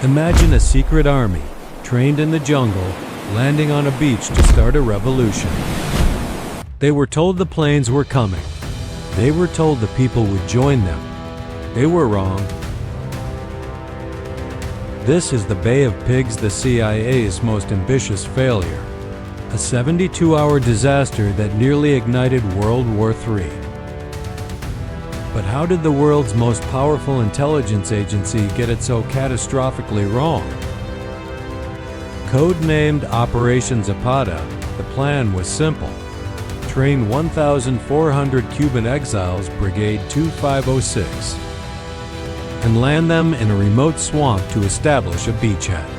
Imagine a secret army, trained in the jungle, landing on a beach to start a revolution. They were told the planes were coming. They were told the people would join them. They were wrong. This is the Bay of Pigs, the CIA's most ambitious failure. A 72-hour disaster that nearly ignited World War III. But how did the world's most powerful intelligence agency get it so catastrophically wrong? Codenamed Operation Zapata, the plan was simple. Train 1,400 Cuban exiles, Brigade 2506, and land them in a remote swamp to establish a beachhead.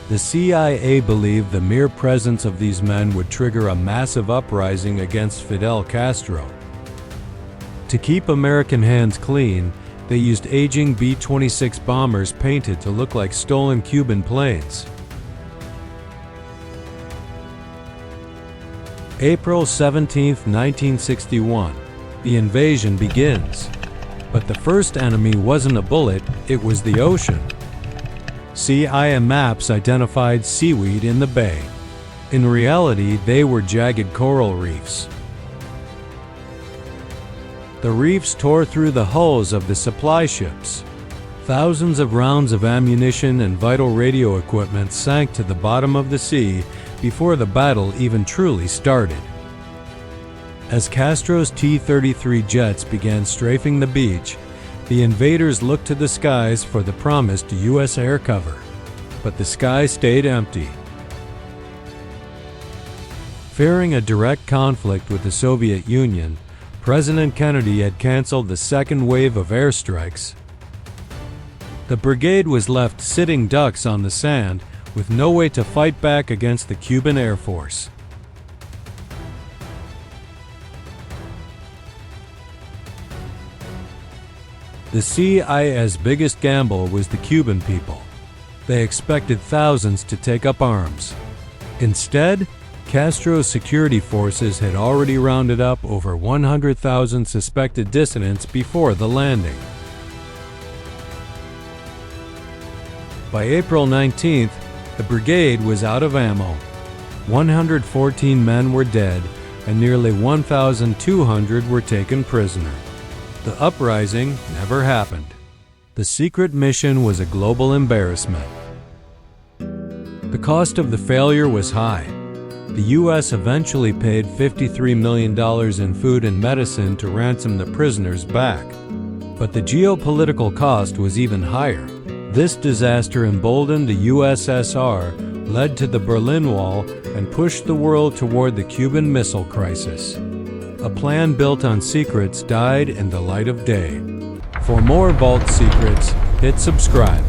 The CIA believed the mere presence of these men would trigger a massive uprising against Fidel Castro. To keep American hands clean, they used aging B-26 bombers painted to look like stolen Cuban planes. April 17, 1961. The invasion begins. But the first enemy wasn't a bullet, it was the ocean. CIA maps identified seaweed in the bay. In reality, they were jagged coral reefs. The reefs tore through the hulls of the supply ships. Thousands of rounds of ammunition and vital radio equipment sank to the bottom of the sea before the battle even truly started. As Castro's T-33 jets began strafing the beach, the invaders looked to the skies for the promised U.S. air cover. But the sky stayed empty. Fearing a direct conflict with the Soviet Union, President Kennedy had canceled the second wave of airstrikes. The brigade was left sitting ducks on the sand with no way to fight back against the Cuban Air Force. The CIA's biggest gamble was the Cuban people. They expected thousands to take up arms. Instead, Castro's security forces had already rounded up over 100,000 suspected dissidents before the landing. By April 19th, the brigade was out of ammo. 114 men were dead, and nearly 1,200 were taken prisoner. The uprising never happened. The secret mission was a global embarrassment. The cost of the failure was high. The U.S. eventually paid $53 million in food and medicine to ransom the prisoners back. But the geopolitical cost was even higher. This disaster emboldened the USSR, led to the Berlin Wall, and pushed the world toward the Cuban Missile Crisis. A plan built on secrets died in the light of day. For more Vault Secrets, hit subscribe.